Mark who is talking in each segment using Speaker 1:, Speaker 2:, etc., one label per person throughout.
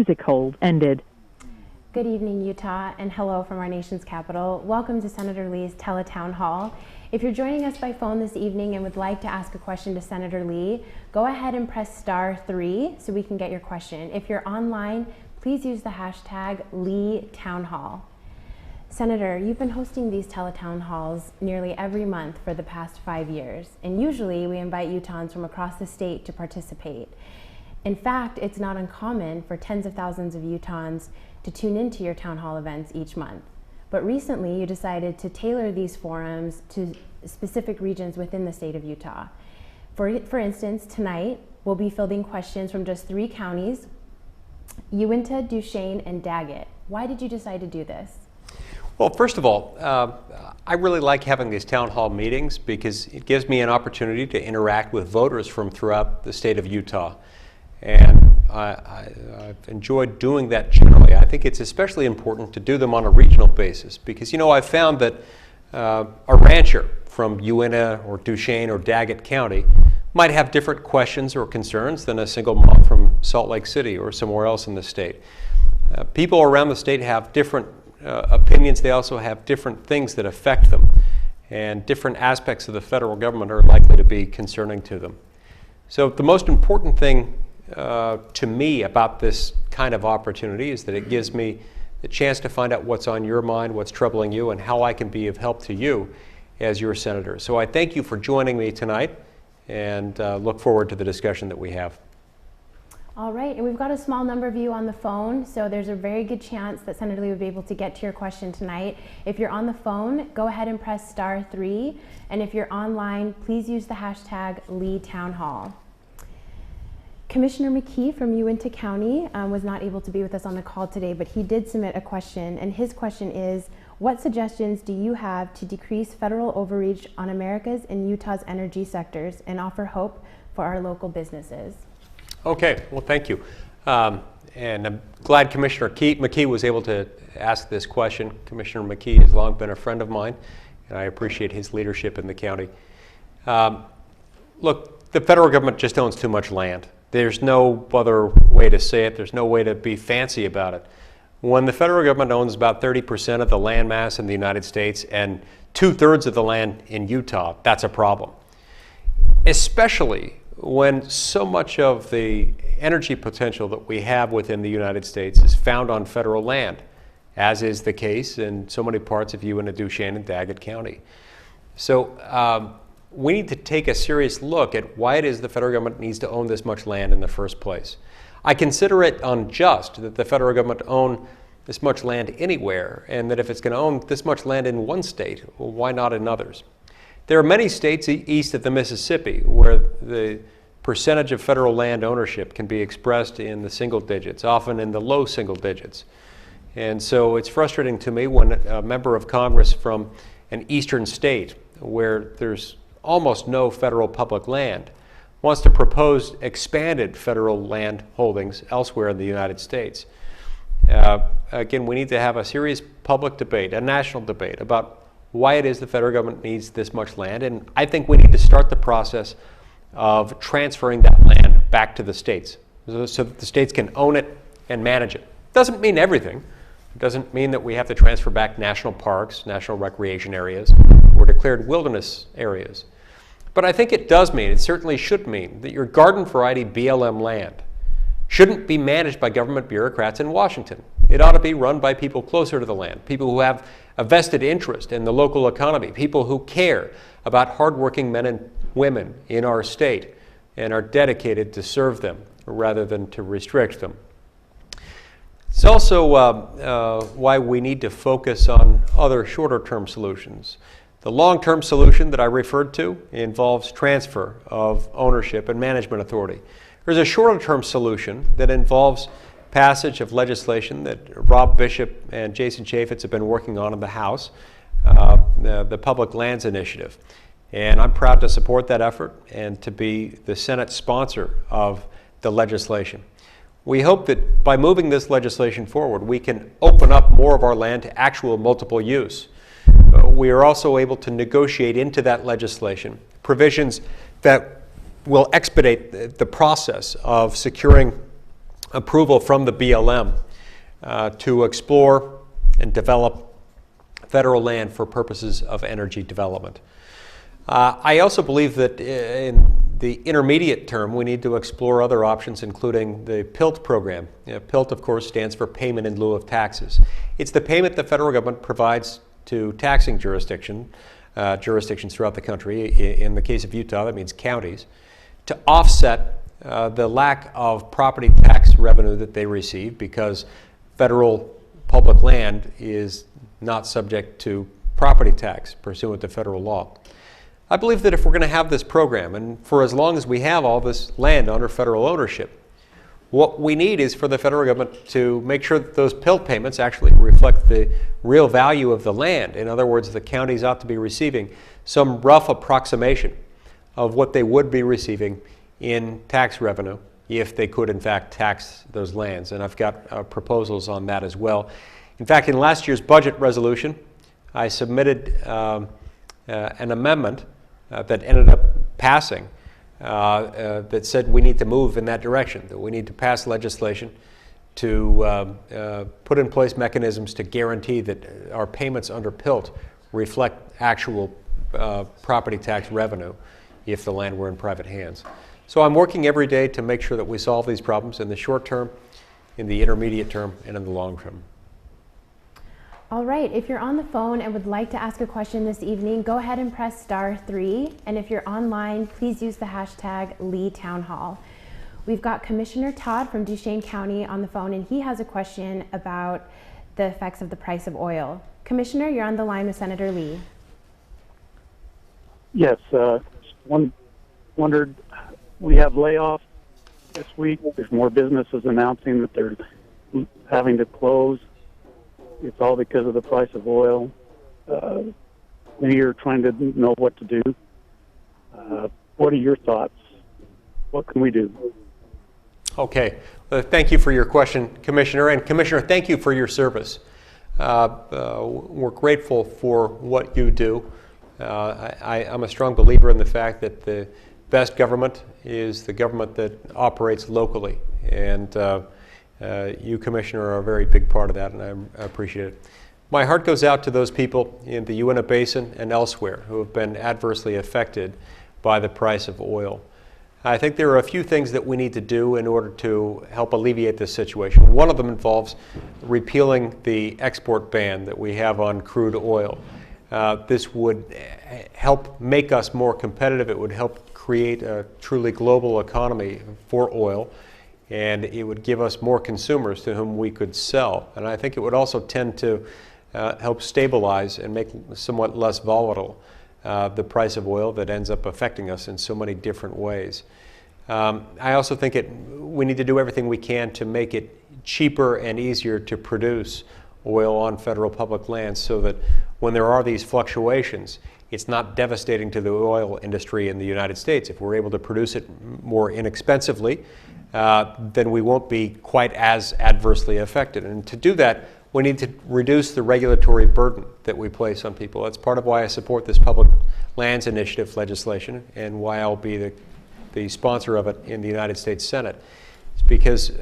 Speaker 1: music hold ended.
Speaker 2: Good evening, Utah, and hello from our nation's capital. Welcome to Senator Lee's tele-town hall. If you're joining us by phone this evening and would like to ask a question to Senator Lee, go ahead and press *3 so we can get your question. If you're online, please use the hashtag #LeeTownHall. Senator, you've been hosting these tele-town halls nearly every month for the past 5 years, and usually we invite Utahns from across the state to participate. In fact, it's not uncommon for tens of thousands of Utahns to tune into your town hall events each month. But recently, you decided to tailor these forums to specific regions within the state of Utah. For instance, tonight, we'll be fielding questions from just 3 counties, Uintah, Duchesne, and Daggett. Why did you decide to do this?
Speaker 3: Well, first of all, I really like having these town hall meetings because it gives me an opportunity to interact with voters from throughout the state of Utah. And I've enjoyed doing that generally. I think it's especially important to do them on a regional basis because, you know, I've found that a rancher from Uintah or Duchesne or Daggett County might have different questions or concerns than a single mom from Salt Lake City or somewhere else in the state. People around the state have different opinions. They also have different things that affect them, and different aspects of the federal government are likely to be concerning to them. So the most important thing to me about this kind of opportunity is that it gives me the chance to find out what's on your mind, what's troubling you, and how I can be of help to you as your senator. So I thank you for joining me tonight and look forward to the discussion that we have.
Speaker 2: All right, and we've got a small number of you on the phone, so there's a very good chance that Senator Lee will be able to get to your question tonight. If you're on the phone, go ahead and press *3, and if you're online, please use the hashtag #LeeTownHall. Commissioner McKee from Uintah County was not able to be with us on the call today, but he did submit a question, and his question is, what suggestions do you have to decrease federal overreach on America's and Utah's energy sectors and offer hope for our local businesses?
Speaker 3: Okay, well, thank you. And I'm glad Commissioner McKee was able to ask this question. Commissioner McKee has long been a friend of mine, and I appreciate his leadership in the county. Look, the federal government just owns too much land. There's no other way to say it. There's no way to be fancy about it. When the federal government owns about 30% of the land mass in the United States and 2/3 of the land in Utah, that's a problem. Especially when so much of the energy potential that we have within the United States is found on federal land, as is the case in so many parts of Uintah, Duchesne, and Daggett County. So we need to take a serious look at why it is the federal government needs to own this much land in the first place. I consider it unjust that the federal government own this much land anywhere, and that if it's going to own this much land in one state, well, why not in others? There are many states east of the Mississippi where the percentage of federal land ownership can be expressed in the single digits, often in the low single digits. And so it's frustrating to me when a member of Congress from an eastern state where there's almost no federal public land wants to propose expanded federal land holdings elsewhere in the United States. Again, we need to have a serious public debate, a national debate about why it is the federal government needs this much land, and I think we need to start the process of transferring that land back to the states so that the states can own it and manage it. Doesn't mean everything. It doesn't mean that we have to transfer back national parks, national recreation areas, or declared wilderness areas. But I think it does mean, it certainly should mean, that your garden variety BLM land shouldn't be managed by government bureaucrats in Washington. It ought to be run by people closer to the land, people who have a vested interest in the local economy, people who care about hardworking men and women in our state and are dedicated to serve them rather than to restrict them. It's also why we need to focus on other shorter-term solutions. The long-term solution that I referred to involves transfer of ownership and management authority. There's a shorter-term solution that involves passage of legislation that Rob Bishop and Jason Chaffetz have been working on in the House, the Public Lands Initiative. And I'm proud to support that effort and to be the Senate sponsor of the legislation. We hope that by moving this legislation forward, we can open up more of our land to actual multiple use. We are also able to negotiate into that legislation provisions that will expedite the process of securing approval from the BLM to explore and develop federal land for purposes of energy development. I also believe that in the intermediate term, we need to explore other options, including the PILT program. PILT, of course, stands for Payment in Lieu of Taxes. It's the payment the federal government provides to taxing jurisdictions throughout the country. In the case of Utah, that means counties, to offset the lack of property tax revenue that they receive because federal public land is not subject to property tax pursuant to federal law. I believe that if we're going to have this program, and for as long as we have all this land under federal ownership, what we need is for the federal government to make sure that those PILT payments actually reflect the real value of the land. In other words, the counties ought to be receiving some rough approximation of what they would be receiving in tax revenue if they could in fact tax those lands. And I've got proposals on that as well. In fact, in last year's budget resolution, I submitted an amendment that ended up passing that said we need to move in that direction, that we need to pass legislation to put in place mechanisms to guarantee that our payments under PILT reflect actual property tax revenue if the land were in private hands. So I'm working every day to make sure that we solve these problems in the short term, in the intermediate term, and in the long term.
Speaker 2: All right, if you're on the phone and would like to ask a question this evening, go ahead and press *3. And if you're online, please use the hashtag #LeeTownHall. We've got Commissioner Todd from Duchesne County on the phone, and he has a question about the effects of the price of oil. Commissioner, you're on the line with Senator Lee.
Speaker 1: Yes, wondered, we have layoffs this week. There's more businesses announcing that they're having to close. It's all because of the price of oil. We are trying to know what to do. What are your thoughts? What can we do?
Speaker 3: Okay. Thank you for your question, Commissioner. And Commissioner, thank you for your service. We're grateful for what you do. I'm a strong believer in the fact that the best government is the government that operates locally. And you, Commissioner, are a very big part of that, and I appreciate it. My heart goes out to those people in the Uintah Basin and elsewhere who have been adversely affected by the price of oil. I think there are a few things that we need to do in order to help alleviate this situation. One of them involves repealing the export ban that we have on crude oil. This would help make us more competitive. It would help create a truly global economy for oil, and it would give us more consumers to whom we could sell. And I think it would also tend to help stabilize and make somewhat less volatile the price of oil that ends up affecting us in so many different ways. I also think we need to do everything we can to make it cheaper and easier to produce oil on federal public lands so that when there are these fluctuations, it's not devastating to the oil industry in the United States. If we're able to produce it more inexpensively, then we won't be quite as adversely affected. And to do that, we need to reduce the regulatory burden that we place on people. That's part of why I support this public lands initiative legislation and why I'll be the sponsor of it in the United States Senate. It's because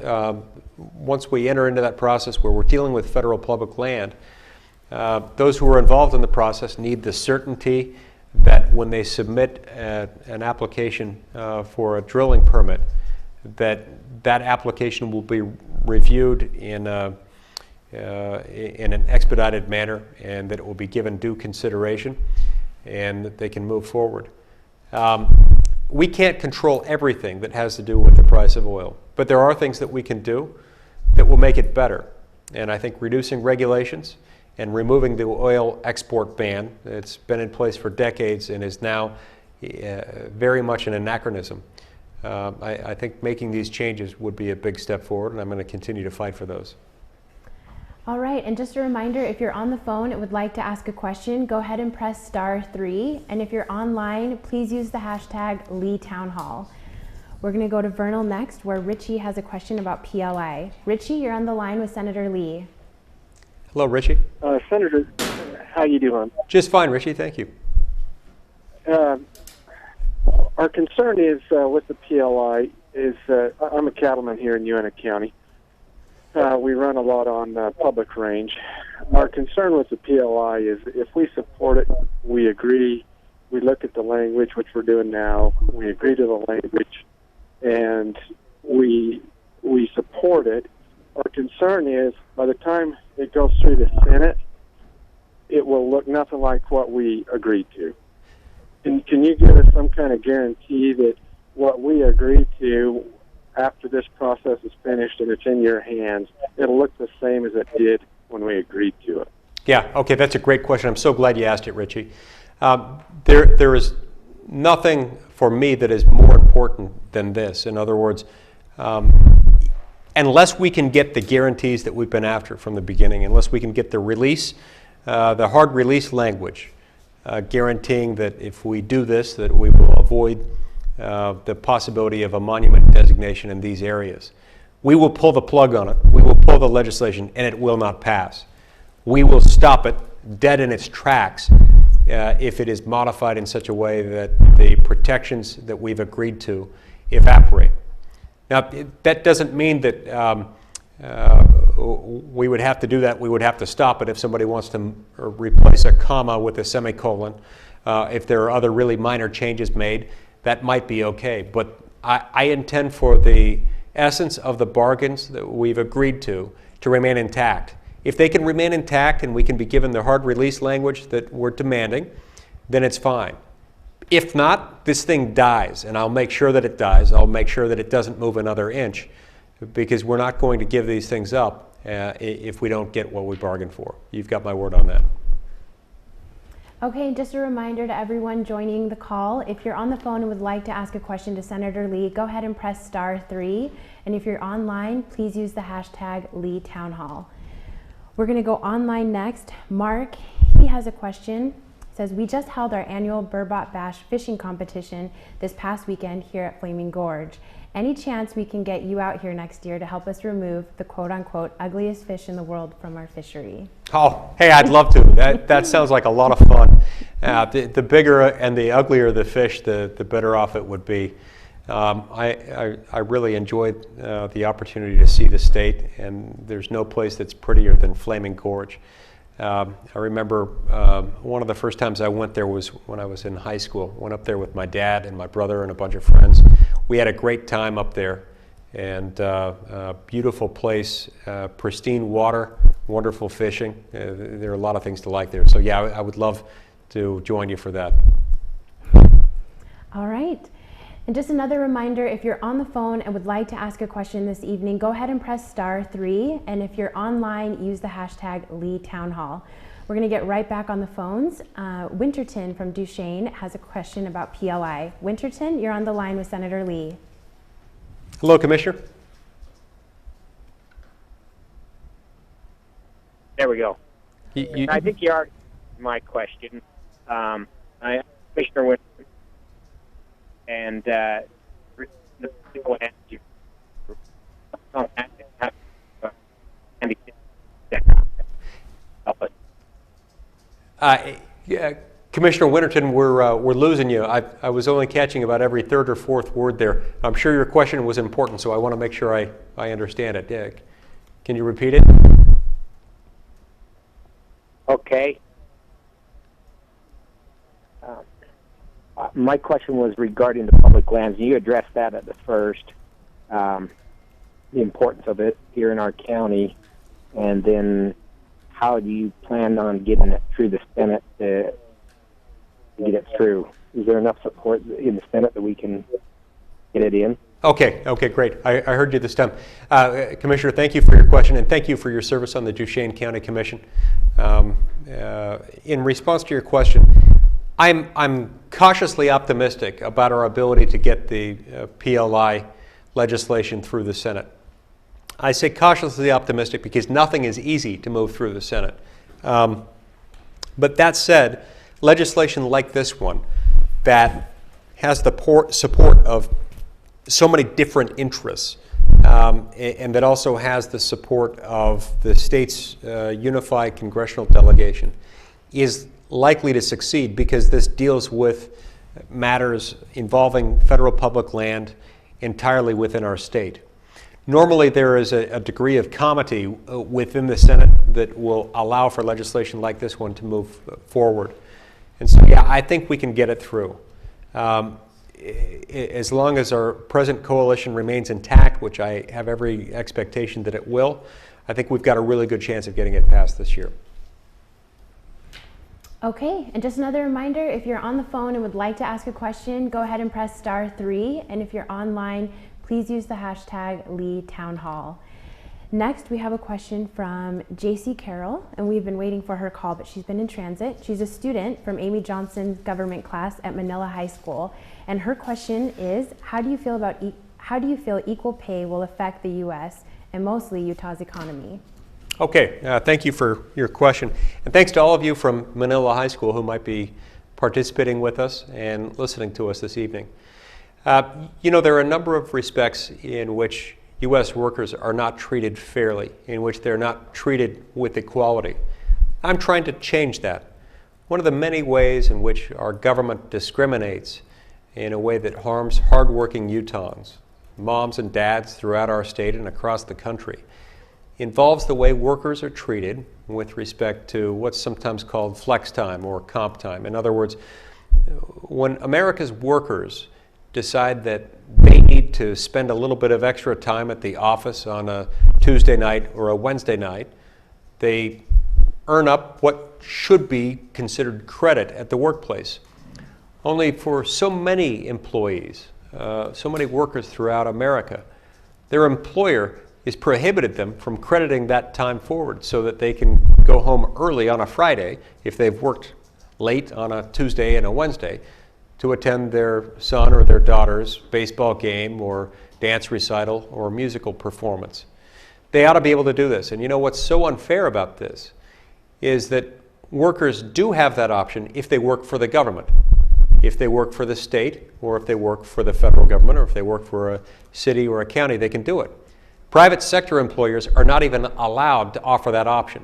Speaker 3: once we enter into that process where we're dealing with federal public land, those who are involved in the process need the certainty that when they submit an application for a drilling permit, that application will be reviewed in an expedited manner and that it will be given due consideration and that they can move forward. We can't control everything that has to do with the price of oil, but there are things that we can do that will make it better. And I think reducing regulations and removing the oil export ban that's been in place for decades and is now very much an anachronism. I think making these changes would be a big step forward, and I'm going to continue to fight for those.
Speaker 2: All right, and just a reminder, if you're on the phone and would like to ask a question, go ahead and press *3. And if you're online, please use the hashtag #LeeTownHall. We're going to go to Vernal next, where Richie has a question about PLI. Richie, you're on the line with Senator Lee.
Speaker 3: Hello, Richie.
Speaker 4: Senator, how you doing?
Speaker 3: Just fine, Richie. Thank you.
Speaker 4: Our concern is with the PLI is I'm a cattleman here in Uintah County. we run a lot on public range. Our concern with the PLI is if we support it, we agree, we look at the language, which we're doing now, we agree to the language, and we support it. Our concern is by the time it goes through the Senate, it will look nothing like what we agreed to. Can you give us some kind of guarantee that what we agreed to after this process is finished and it's in your hands, it'll look the same as it did when we agreed to it?
Speaker 3: Yeah, okay, that's a great question. I'm so glad you asked it, Richie. There is nothing for me that is more important than this. In other words, unless we can get the guarantees that we've been after from the beginning, unless we can get the release, the hard release language, guaranteeing that if we do this, that we will avoid the possibility of a monument designation in these areas. We will pull the plug on it. We will pull the legislation, and it will not pass. We will stop it dead in its tracks if it is modified in such a way that the protections that we've agreed to evaporate. Now, that doesn't mean that we would have to do that. We would have to stop it if somebody wants to replace a comma with a semicolon. If there are other really minor changes made, that might be okay. But I intend for the essence of the bargains that we've agreed to remain intact. If they can remain intact and we can be given the hard release language that we're demanding, then it's fine. If not, this thing dies, and I'll make sure that it dies. I'll make sure that it doesn't move another inch, because we're not going to give these things up if we don't get what we bargained for. You've got my word on that.
Speaker 2: Okay, just a reminder to everyone joining the call, if you're on the phone and would like to ask a question to Senator Lee, go ahead and press *3. And if you're online, please use the hashtag #LeeTownHall. We're going to go online next. Mark, he has a question. It says, we just held our annual Burbot Bash fishing competition this past weekend here at Flaming Gorge. Any chance we can get you out here next year to help us remove the quote-unquote ugliest fish in the world from our fishery?
Speaker 3: Oh, hey, I'd love to. That sounds like a lot of fun. The bigger and the uglier the fish, the better off it would be. I really enjoyed the opportunity to see the state, and there's no place that's prettier than Flaming Gorge. I remember one of the first times I went there was when I was in high school. Went up there with my dad and my brother and a bunch of friends. We had a great time up there, and beautiful place, pristine water, wonderful fishing. There are a lot of things to like there. So yeah, I would love to join you for that.
Speaker 2: All right. And just another reminder, if you're on the phone and would like to ask a question this evening, go ahead and press *3. And if you're online, use the hashtag #LeeTownHall. We're going to get right back on the phones. Winterton from Duchesne has a question about PLI. Winterton, you're on the line with Senator Lee.
Speaker 3: Hello, Commissioner.
Speaker 5: There we go.
Speaker 3: You
Speaker 5: I think you already answered my question. Commissioner Winterton, and the people asked you help us.
Speaker 3: Yeah, Commissioner Winterton, we're losing you. I was only catching about every third or fourth word there. I'm sure your question was important, so I want to make sure I understand it. Can you repeat it?
Speaker 5: Okay. My question was regarding the public lands, and you addressed that at the first, the importance of it here in our county, and then how do you plan on getting it through the Senate to get it through? Is there enough support in the Senate that we can get it in?
Speaker 3: Okay, great. I heard you this time. Commissioner, thank you for your question, and thank you for your service on the Duchesne County Commission. In response to your question, I'm cautiously optimistic about our ability to get the PLI legislation through the Senate. I say cautiously optimistic because nothing is easy to move through the Senate. But that said, legislation like this one that has the support of so many different interests and that also has the support of the state's unified congressional delegation is likely to succeed because this deals with matters involving federal public land entirely within our state. Normally, there is a degree of comity within the Senate that will allow for legislation like this one to move forward. And so, yeah, I think we can get it through. As long as our present coalition remains intact, which I have every expectation that it will, I think we've got a really good chance of getting it passed this year.
Speaker 2: Okay, and just another reminder, if you're on the phone and would like to ask a question, go ahead and press *3. And if you're online, please use the hashtag #LeeTownHall. Next, we have a question from JC Carroll, and we've been waiting for her call, but she's been in transit. She's a student from Amy Johnson's government class at Manila High School, and her question is, how do you feel equal pay will affect the U.S. and mostly Utah's economy?
Speaker 3: Okay, thank you for your question. And thanks to all of you from Manila High School who might be participating with us and listening to us this evening. You know, there are a number of respects in which U.S. workers are not treated fairly, in which they're not treated with equality. I'm trying to change that. One of the many ways in which our government discriminates in a way that harms hardworking Utahns, moms and dads throughout our state and across the country, involves the way workers are treated with respect to what's sometimes called flex time or comp time. In other words, when America's workers decide that they need to spend a little bit of extra time at the office on a Tuesday night or a Wednesday night, they earn up what should be considered credit at the workplace. Only for so many employees, so many workers throughout America, their employer is prohibited them from crediting that time forward so that they can go home early on a Friday if they've worked late on a Tuesday and a Wednesday to attend their son or their daughter's baseball game or dance recital or musical performance. They ought to be able to do this. And you know what's so unfair about this is that workers do have that option if they work for the government. If they work for the state, or if they work for the federal government, or if they work for a city or a county, they can do it. Private sector employers are not even allowed to offer that option.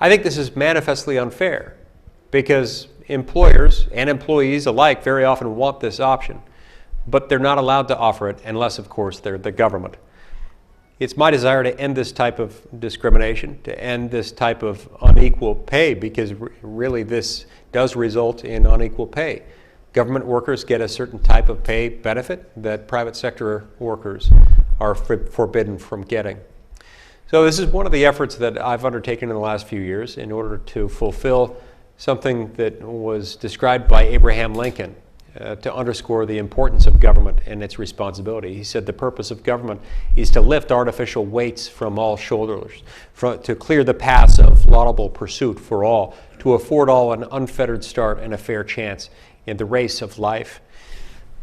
Speaker 3: I think this is manifestly unfair because employers and employees alike very often want this option, but they're not allowed to offer it unless, of course, they're the government. It's my desire to end this type of discrimination, to end this type of unequal pay, because really this does result in unequal pay. Government workers get a certain type of pay benefit that private sector workers are forbidden from getting. So this is one of the efforts that I've undertaken in the last few years in order to fulfill something that was described by Abraham Lincoln to underscore the importance of government and its responsibility. He said the purpose of government is to lift artificial weights from all shoulders, to clear the paths of laudable pursuit for all, to afford all an unfettered start and a fair chance in the race of life.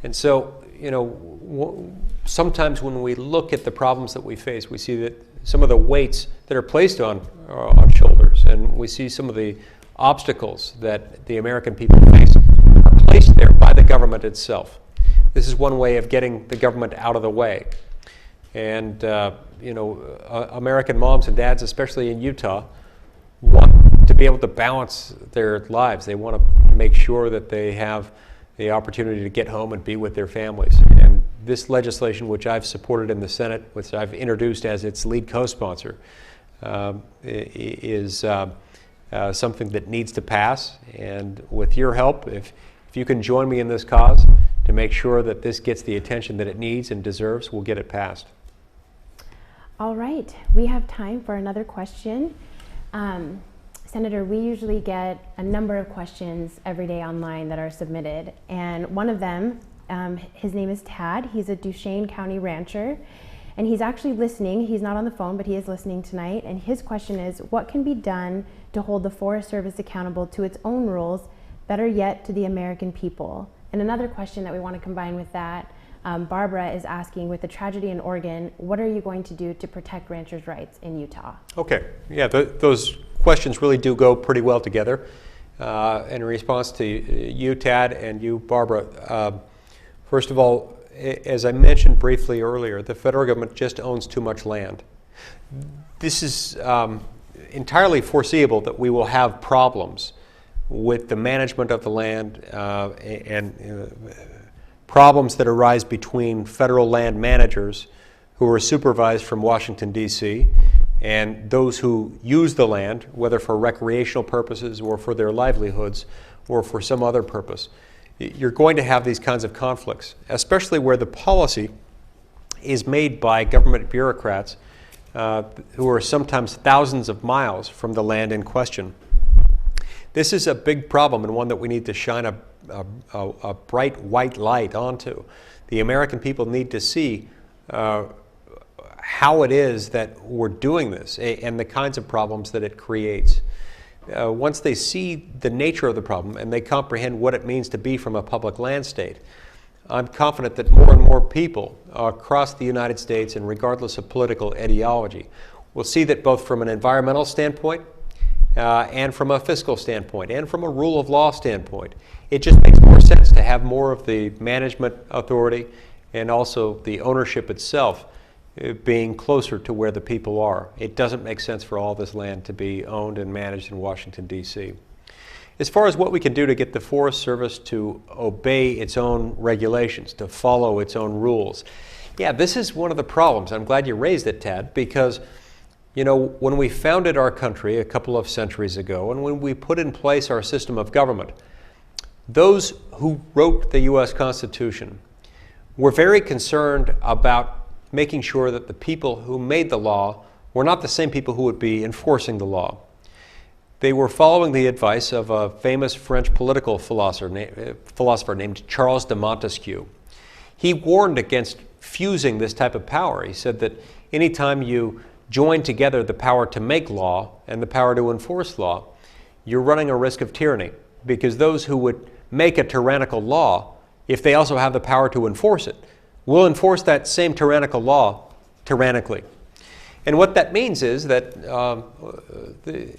Speaker 3: And so, you know, sometimes when we look at the problems that we face, we see that some of the weights that are placed on shoulders, and we see some of the obstacles that the American people face are placed there by the government itself. This is one way of getting the government out of the way. And, you know, American moms and dads, especially in Utah, want to be able to balance their lives. They want to make sure that they have the opportunity to get home and be with their families. And this legislation, which I've supported in the Senate, which I've introduced as its lead co-sponsor, is something that needs to pass. And with your help, if you can join me in this cause to make sure that this gets the attention that it needs and deserves, we'll get it passed.
Speaker 2: All right, we have time for another question. Senator, we usually get a number of questions every day online that are submitted, and one of them, his name is Tad. He's a Duchesne County rancher, and he's actually listening. He's not on the phone, but he is listening tonight, and his question is, what can be done to hold the Forest Service accountable to its own rules, better yet to the American people? And another question that we want to combine with that, Barbara is asking, with the tragedy in Oregon, what are you going to do to protect ranchers' rights in Utah? Okay,
Speaker 3: yeah, those questions really do go pretty well together. In response to you, Tad, and you, Barbara, first of all, as I mentioned briefly earlier, the federal government just owns too much land. This is entirely foreseeable that we will have problems with the management of the land and problems that arise between federal land managers who are supervised from Washington, D.C., and those who use the land, whether for recreational purposes or for their livelihoods or for some other purpose. You're going to have these kinds of conflicts, especially where the policy is made by government bureaucrats who are sometimes thousands of miles from the land in question. This is a big problem and one that we need to shine a bright white light onto. The American people need to see how it is that we're doing this and the kinds of problems that it creates. Once they see the nature of the problem and they comprehend what it means to be from a public land state, I'm confident that more and more people across the United States, and regardless of political ideology, will see that both from an environmental standpoint and from a fiscal standpoint and from a rule of law standpoint, it just makes more sense to have more of the management authority and also the ownership itself being closer to where the people are. It doesn't make sense for all this land to be owned and managed in Washington, D.C. As far as what we can do to get the Forest Service to obey its own regulations, to follow its own rules, yeah, this is one of the problems. I'm glad you raised it, Tad, because you know, when we founded our country a couple of centuries ago and when we put in place our system of government, those who wrote the U.S. Constitution were very concerned about making sure that the people who made the law were not the same people who would be enforcing the law. They were following the advice of a famous French political philosopher named Charles de Montesquieu. He warned against fusing this type of power. He said that anytime you join together the power to make law and the power to enforce law, you're running a risk of tyranny, because those who would make a tyrannical law, if they also have the power to enforce it, will enforce that same tyrannical law tyrannically. And what that means is that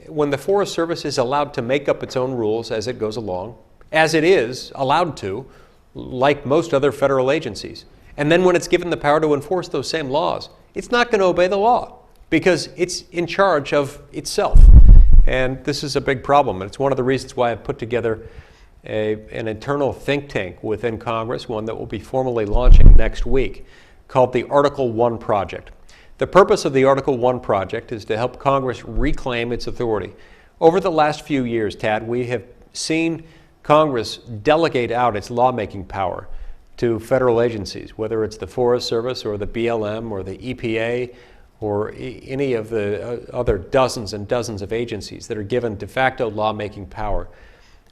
Speaker 3: when the Forest Service is allowed to make up its own rules as it goes along, as it is allowed to, like most other federal agencies, and then when it's given the power to enforce those same laws, it's not going to obey the law because it's in charge of itself. And this is a big problem, and it's one of the reasons why I've put together an internal think tank within Congress, one that will be formally launching next week, called the Article 1 Project. The purpose of the Article 1 Project is to help Congress reclaim its authority. Over the last few years, Tad, we have seen Congress delegate out its lawmaking power to federal agencies, whether it's the Forest Service or the BLM or the EPA or any of the other dozens and dozens of agencies that are given de facto lawmaking power.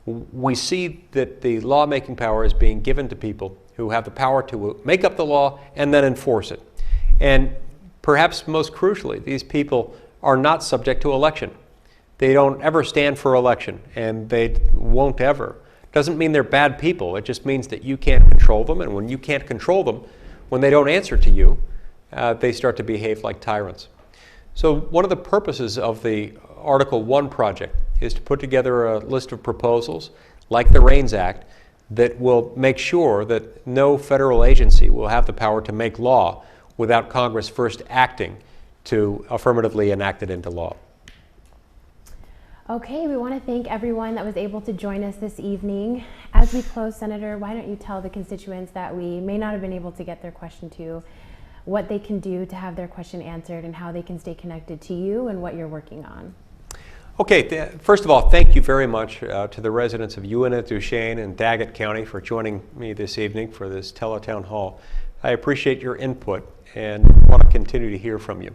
Speaker 3: We see that the lawmaking power is being given to people who have the power to make up the law and then enforce it. And perhaps most crucially, these people are not subject to election. They don't ever stand for election, and they won't ever. Doesn't mean they're bad people. It just means that you can't control them, and when you can't control them, when they don't answer to you, they start to behave like tyrants. So one of the purposes of the Article 1 project is to put together a list of proposals, like the REINS Act, that will make sure that no federal agency will have the power to make law without Congress first acting to affirmatively enact it into law.
Speaker 2: Okay, we want to thank everyone that was able to join us this evening. As we close, Senator, why don't you tell the constituents that we may not have been able to get their question to, what they can do to have their question answered and how they can stay connected to you and what you're working on.
Speaker 3: Okay, first of all, thank you very much to the residents of Uintah, Duchesne, and Daggett County for joining me this evening for this tele-town hall. I appreciate your input and want to continue to hear from you.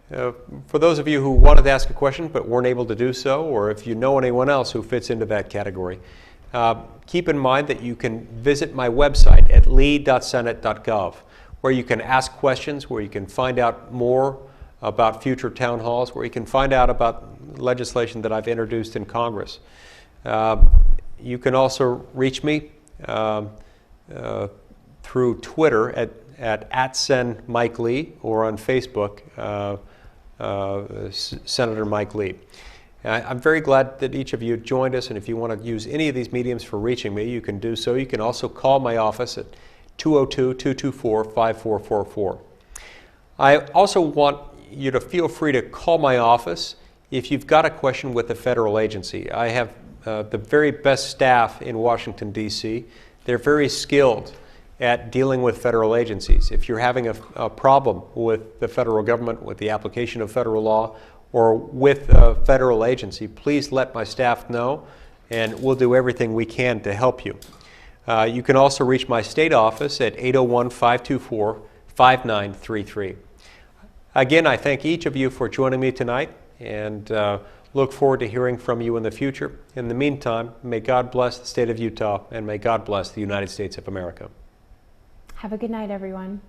Speaker 3: For those of you who wanted to ask a question but weren't able to do so, or if you know anyone else who fits into that category, keep in mind that you can visit my website at lee.senate.gov, where you can ask questions, where you can find out more about future town halls, where you can find out about legislation that I've introduced in Congress. You can also reach me through Twitter at @SenMikeLee or on Facebook, Senator Mike Lee. I'm very glad that each of you joined us, and if you want to use any of these mediums for reaching me, you can do so. You can also call my office at 202-224-5444. I also want you to feel free to call my office if you've got a question with a federal agency. I have the very best staff in Washington, D.C. They're very skilled at dealing with federal agencies. If you're having a problem with the federal government, with the application of federal law, or with a federal agency, please let my staff know, and we'll do everything we can to help you. You can also reach my state office at 801-524-5933. Again, I thank each of you for joining me tonight, and look forward to hearing from you in the future. In the meantime, may God bless the state of Utah, and may God bless the United States of America.
Speaker 2: Have a good night, everyone.